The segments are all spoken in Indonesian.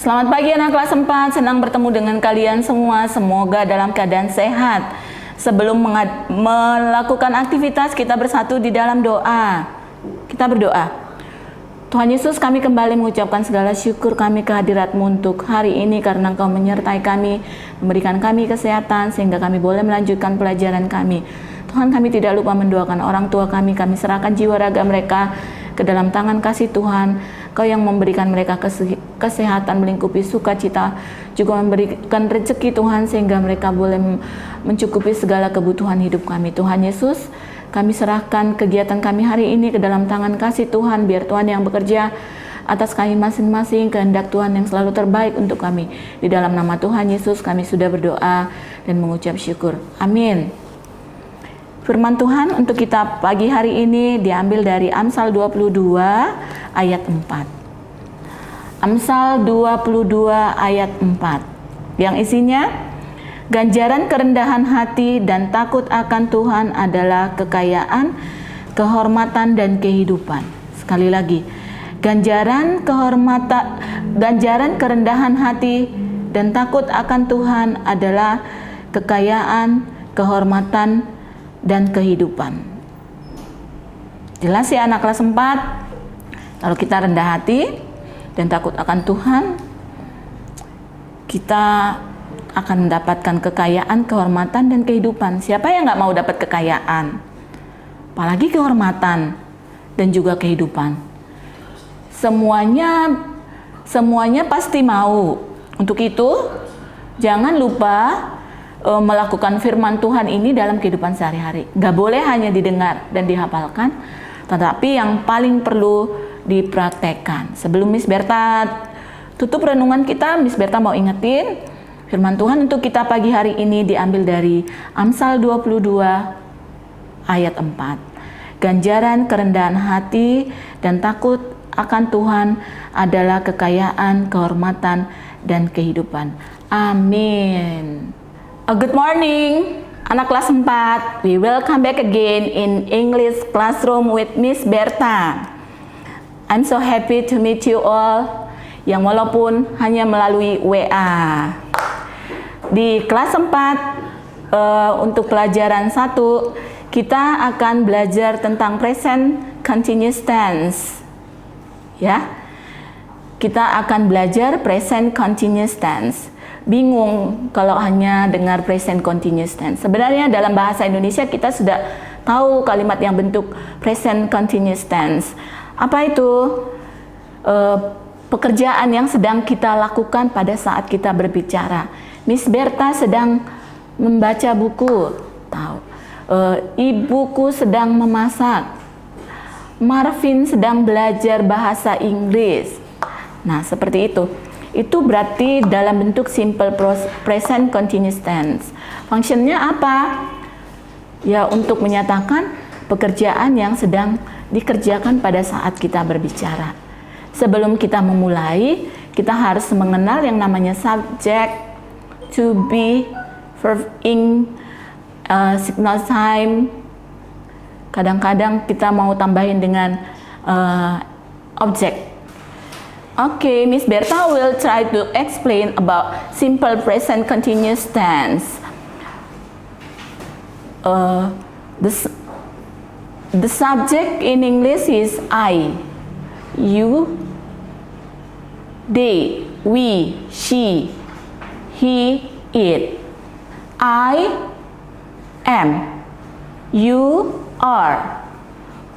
Selamat pagi anak kelas 4, senang bertemu dengan kalian semua. Semoga dalam keadaan sehat. Sebelum melakukan aktivitas, kita bersatu di dalam doa. Kita berdoa. Tuhan Yesus, kami kembali mengucapkan segala syukur kami kehadirat-Mu untuk hari ini karena Engkau menyertai kami, memberikan kami kesehatan sehingga kami boleh melanjutkan pelajaran kami. Tuhan, kami tidak lupa mendoakan orang tua kami serahkan jiwa raga mereka ke dalam tangan kasih Tuhan. Kau yang memberikan mereka kesehatan, melingkupi sukacita, juga memberikan rezeki Tuhan sehingga mereka boleh mencukupi segala kebutuhan hidup kami. Tuhan Yesus, kami serahkan kegiatan kami hari ini ke dalam tangan kasih Tuhan, biar Tuhan yang bekerja atas kami masing-masing, kehendak Tuhan yang selalu terbaik untuk kami. Di dalam nama Tuhan Yesus kami sudah berdoa dan mengucap syukur. Amin. Firman Tuhan untuk kita pagi hari ini diambil dari Amsal 22 ayat 4. Amsal 22 ayat 4 yang isinya, ganjaran kerendahan hati dan takut akan Tuhan adalah kekayaan, kehormatan dan kehidupan. Sekali lagi, ganjaran kerendahan hati dan takut akan Tuhan adalah kekayaan, kehormatan dan kehidupan. Jelas ya anak kelas 4? Kalau kita rendah hati dan takut akan Tuhan, kita akan mendapatkan kekayaan, kehormatan dan kehidupan. Siapa yang nggak mau dapat kekayaan? Apalagi kehormatan dan juga kehidupan. Semuanya pasti mau. Untuk itu, jangan lupa melakukan firman Tuhan ini dalam kehidupan sehari-hari. Gak boleh hanya didengar dan dihafalkan, tetapi yang paling perlu dipraktekkan. Sebelum Miss Berta tutup renungan kita, Miss Berta mau ingetin firman Tuhan untuk kita pagi hari ini diambil dari Amsal 22 ayat 4. Ganjaran kerendahan hati dan takut akan Tuhan adalah kekayaan, kehormatan dan kehidupan. Amin. Good morning, anak kelas 4. We will come back again in English classroom with Miss Berta. I'm so happy to meet you all, yang walaupun hanya melalui WA. Di kelas 4, untuk pelajaran 1, kita akan belajar tentang present continuous tense. Ya, kita akan belajar present continuous tense. Bingung kalau hanya dengar present continuous tense. Sebenarnya dalam bahasa Indonesia kita sudah tahu kalimat yang bentuk present continuous tense. Apa itu? Pekerjaan yang sedang kita lakukan pada saat kita berbicara. Miss Berta sedang membaca buku. Tahu. Ibuku sedang memasak. Marvin sedang belajar bahasa Inggris. Nah, seperti itu. Itu berarti dalam bentuk simple present continuous tense. Fungsinya apa? Ya, untuk menyatakan pekerjaan yang sedang dikerjakan pada saat kita berbicara. Sebelum kita memulai, kita harus mengenal yang namanya subject, to be, verb ing, signal time. Kadang-kadang kita mau tambahin dengan object. Okay, Miss Berta will try to explain about simple present continuous tense. The subject in English is I, you, they, we, she, he, it. I am, you are,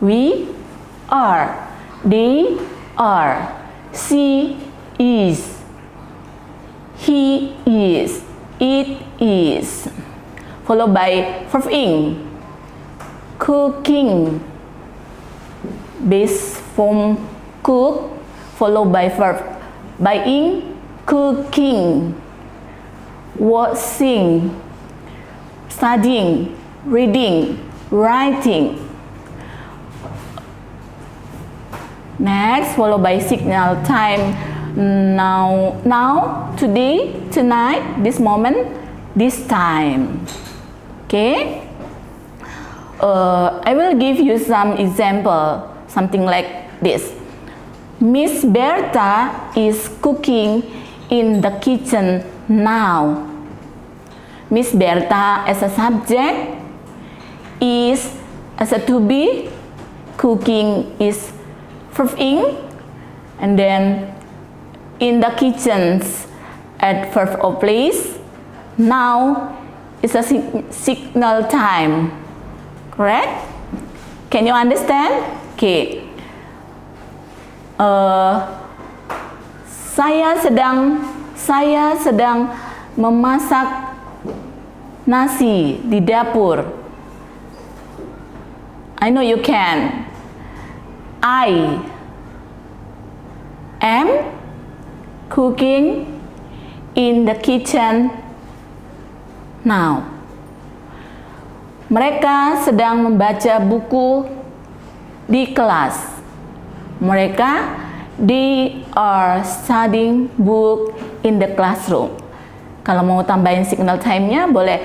we are, they are. She is, he is, it is. Followed by verb ing, cooking, base form cook, followed by verb by ing, cooking, washing, studying, reading, writing. Next, followed by signal time. Now, today, tonight, this moment, this time. Okay? I will give you some example, something like this. Miss Berta is cooking in the kitchen now. Miss Berta as a subject, is as a to be, cooking is verb ing, and then in the kitchens at verb of place. Now is a signal time. Correct? Can you understand? Okay. Saya sedang memasak nasi di dapur. I know you can. I am cooking in the kitchen now. Mereka sedang membaca buku di kelas. They are studying book in the classroom. Kalau mau tambahin signal time-nya boleh.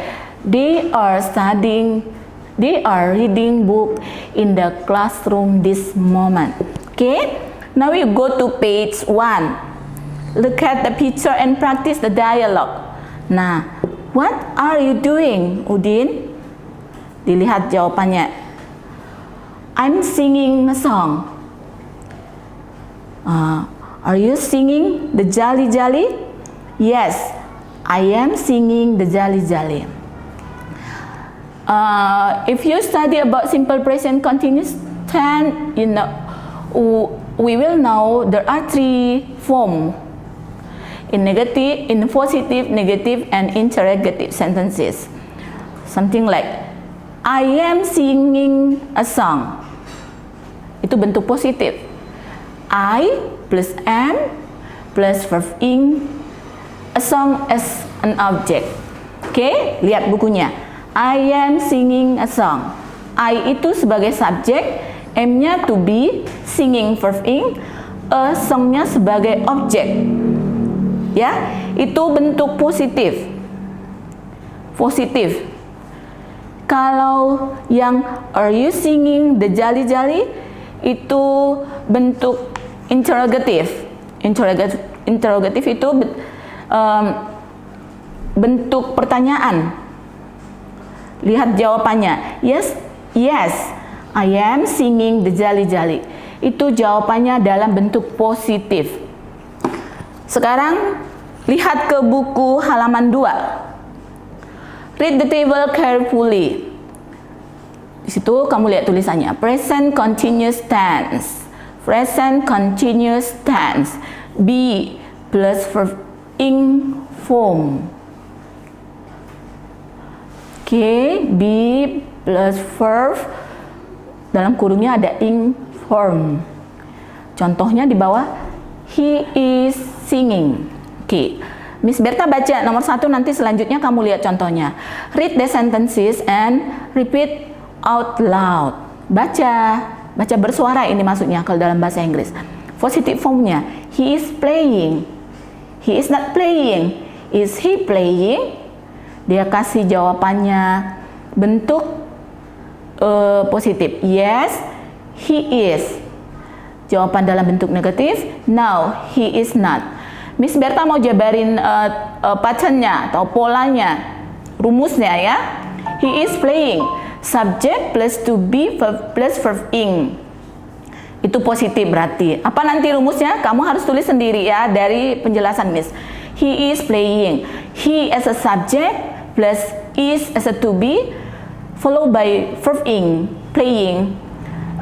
They are reading book in the classroom this moment. Okay? Now we go to page 1. Look at the picture and practice the dialogue. Nah, what are you doing, Udin? Dilihat jawabannya. I'm singing a song. Are you singing the Jolly Jolly? Yes, I am singing the Jolly Jolly. If you study about simple present continuous tense, we will know there are 3 forms: in negative, in positive, negative, and interrogative sentences. Something like, I am singing a song. Itu bentuk positif. I plus am plus verb ing, a song as an object. Oke, lihat bukunya. I am singing a song. I itu sebagai subjek, am-nya to be, singing verb ing, a song-nya sebagai objek. Ya, itu bentuk positif. Positif. Kalau yang are you singing the Jolly Jolly itu bentuk interrogatif. Interrogatif itu bentuk pertanyaan. Lihat jawabannya. Yes, I am singing the Jolly Jolly. Itu jawabannya dalam bentuk positif. Sekarang lihat ke buku halaman 2. Read the table carefully. Di situ kamu lihat tulisannya. Present continuous tense. Present continuous tense. Be plus verb ing form. Oke, be plus verb dalam kurungnya ada ing form. Contohnya di bawah, he is singing. Oke, Miss Berta baca nomor 1, nanti selanjutnya kamu lihat contohnya. Read the sentences and repeat out loud. Baca bersuara, ini maksudnya kalau dalam bahasa Inggris. Positive formnya, he is playing. He is not playing. Is he playing? Dia kasih jawabannya bentuk positif. Yes, he is. Jawaban dalam bentuk negatif. No, he is not. Miss Berta mau jabarin patternnya atau polanya, rumusnya ya. He is playing. Subject plus to be plus verb ing. Itu positif berarti. Apa nanti rumusnya? Kamu harus tulis sendiri ya dari penjelasan Miss. He is playing. He as a subject plus is as a to be followed by verb ing, playing.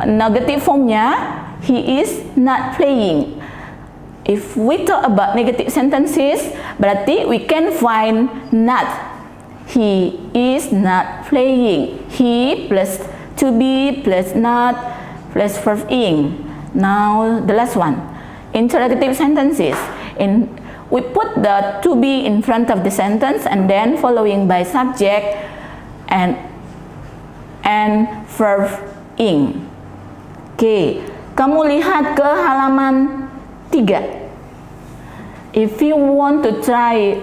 Negative formnya, he is not playing. If we talk about negative sentences, berarti we can find not. He is not playing. He plus to be plus not plus verb ing. Now the last one, interrogative sentences. We put the to be in front of the sentence and then following by subject and verb ing. Oke, kamu lihat ke halaman 3. If you want to try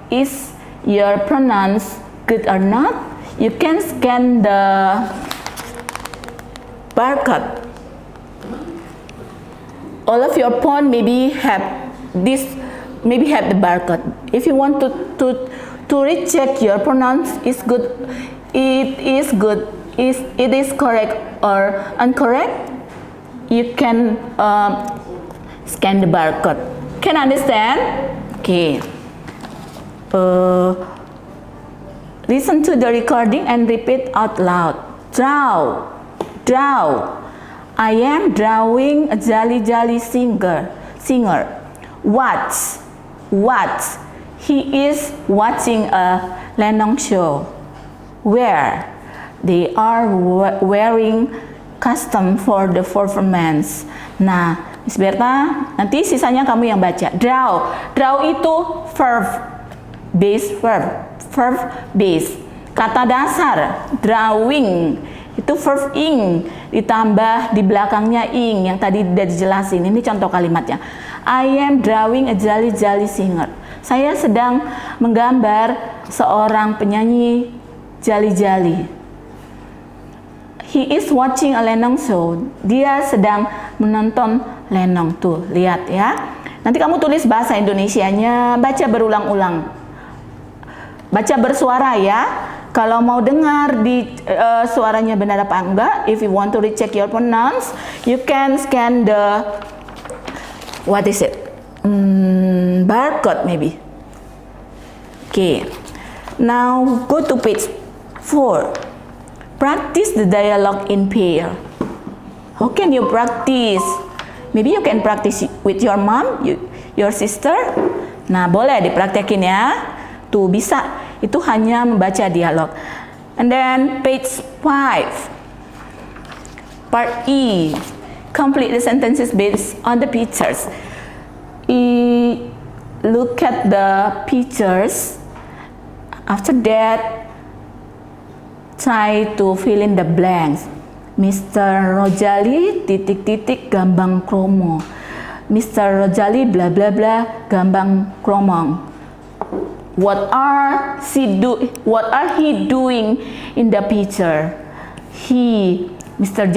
is your pronouns good or not, you can scan the barcode. All of your phone maybe have this maybe have the barcode. If you want to recheck your pronouns, it's good. It is correct or incorrect. You can scan the barcode. Can understand? Okay. Listen to the recording and repeat out loud. Draw. I am drawing a jolly singer. Watch. He is watching a Lenong show. Wear. They are wearing costume for the performance. Nah, Miss Berta, nanti sisanya kamu yang baca. Draw itu verb base. Kata dasar drawing itu verb ing ditambah di belakangnya ing yang tadi udah dijelasin. Ini contoh kalimatnya. I am drawing a jolly singer. Saya sedang menggambar seorang penyanyi jali. He is watching a Lenong show. Dia sedang menonton Lenong tuh. Lihat ya. Nanti kamu tulis bahasa Indonesianya, baca berulang-ulang. Baca bersuara ya. Kalau mau dengar di suaranya benar apa enggak, if you want to recheck your pronouns, you can scan the barcode maybe. Okay. Now go to page 4. Practice the dialogue in pair. How can you practice? Maybe you can practice with your mom, your sister. Nah, boleh dipraktekin ya. Tuh bisa. Itu hanya membaca dialog. And then page 5. Part E. Complete the sentences based on the pictures. Look at the pictures. After that, try to fill in the blanks. Mr. Rojali gambang kromo. Mr. Rojali bla bla bla gambang kromong. What are he doing in the picture? He, Mr.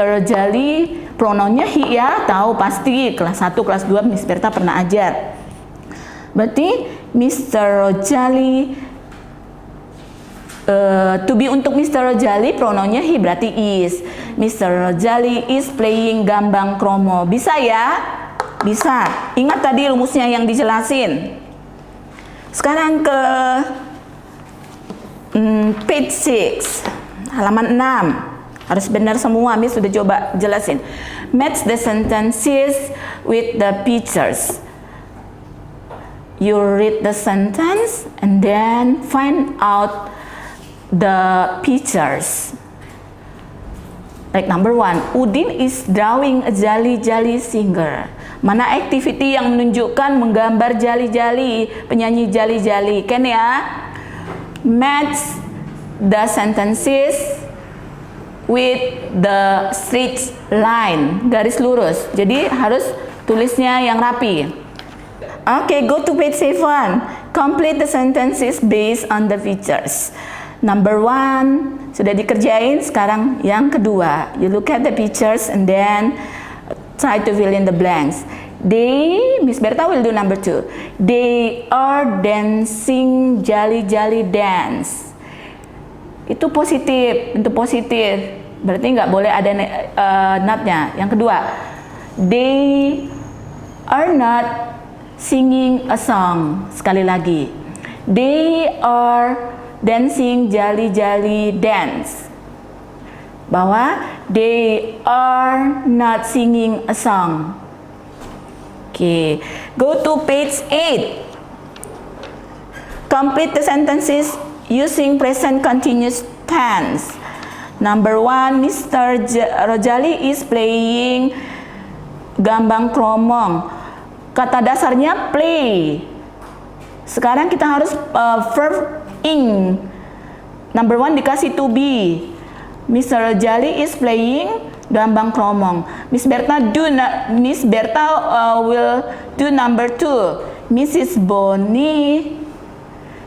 Rojali, pronounnya he ya, tahu pasti kelas 1, kelas 2 Miss Berta pernah ajar. Berarti Mr. Rojali, to be untuk Mr. Rojali pronounnya he berarti is. Mr. Rojali is playing gambang kromo. Bisa ya? Bisa. Ingat tadi rumusnya yang dijelasin. Sekarang ke page 6, halaman 6. Harus benar semua, Miss sudah coba jelasin. Match the sentences with the pictures. You read the sentence and then find out the pictures. Like number 1, Udin is drawing a jolly singer. Mana activity yang menunjukkan menggambar jali-jali, penyanyi jali-jali? Kan ya? Match the sentences with the straight line, garis lurus. Jadi harus tulisnya yang rapi. Okay, go to page 7. Complete the sentences based on the features. Number 1 sudah dikerjain. Sekarang yang kedua, you look at the pictures and then try to fill in the blanks. Miss Berta will do number 2. They are dancing jali dance. Itu positif, bentuk positif. Berarti nggak boleh ada notnya. Yang kedua, they are not singing a song. Sekali lagi, they are dancing jali dance. Bahwa they are not singing a song. Okay, go to page 8. Complete the sentences using present continuous tense. Number 1, Mr. Rojali is playing gambang kromong. Kata dasarnya play. Sekarang kita harus verb ing. Number 1 dikasih to be. Mr. Rojali is playing gambang kromong. Miss Berta will do number 2. Mrs. Boni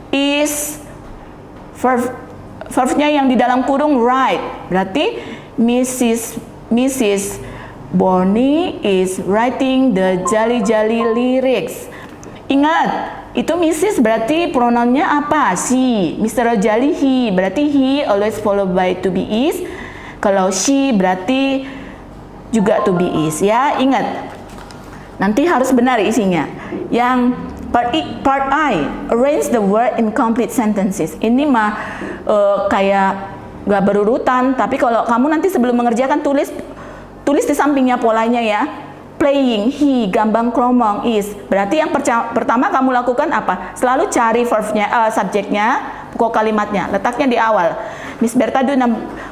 is verbnya yang di dalam kurung write. Berarti Mrs. Boni is writing the jali lyrics. Ingat, itu Mrs. berarti pronounnya apa? She. Mr. Rojali he, berarti he always followed by to be is. Kalau she berarti juga to be is ya. Ingat, nanti harus benar isinya. Yang part I, arrange the word in complete sentences. Ini mah kayak gak berurutan, tapi kalau kamu nanti sebelum mengerjakan tulis di sampingnya polanya ya. Playing, he, gambang kromong, is. Berarti yang pertama kamu lakukan apa? Selalu cari verbnya, subjeknya, pokok kalimatnya. Letaknya di awal. Miss Berta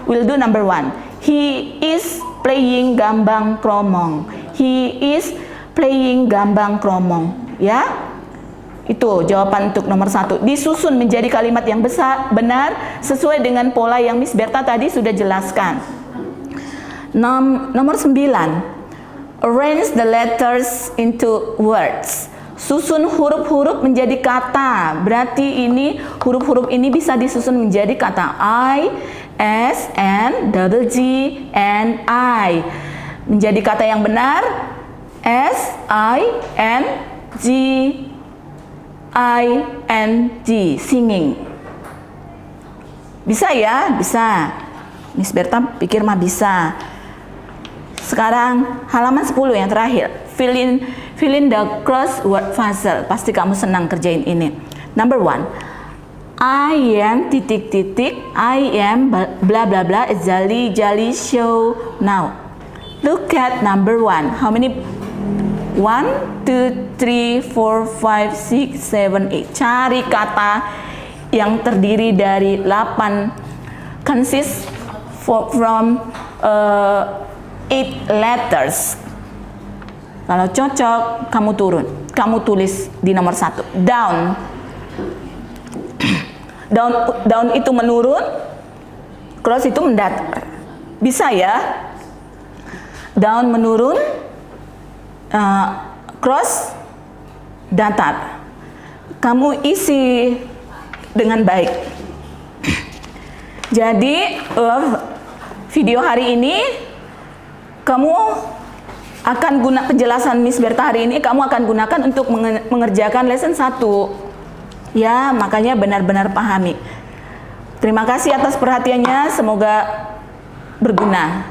will do number 1. He is playing gambang kromong. He is playing gambang kromong. Ya, itu jawaban untuk nomor 1. Disusun menjadi kalimat yang benar sesuai dengan pola yang Miss Berta tadi sudah jelaskan. Nomor 9. Arrange the letters into words. Susun huruf-huruf menjadi kata. Berarti ini huruf-huruf ini bisa disusun menjadi kata I, S, N, double G, N, I. Menjadi kata yang benar S, I, N, G, I, N, G. Singing. Bisa ya? Bisa. Miss Berta pikir mah bisa. Sekarang halaman 10 yang terakhir. Fill in the crossword puzzle. Pasti kamu senang kerjain ini. Number 1. I am titik-titik. I am bla bla bla. Jolly show now. Look at number 1. How many? 1, 2, 3, 4, 5, 6, 7, 8. Cari kata yang terdiri dari 8 consist from 8 letters. Kalau cocok, kamu turun. Kamu tulis di nomor 1. Down. Down itu menurun. Cross itu mendatar. Bisa ya? Down menurun. Cross datar. Kamu isi dengan baik. Jadi video hari ini kamu akan penjelasan Miss Berta hari ini kamu akan gunakan untuk mengerjakan lesson 1. Ya, makanya benar-benar pahami. Terima kasih atas perhatiannya, semoga berguna.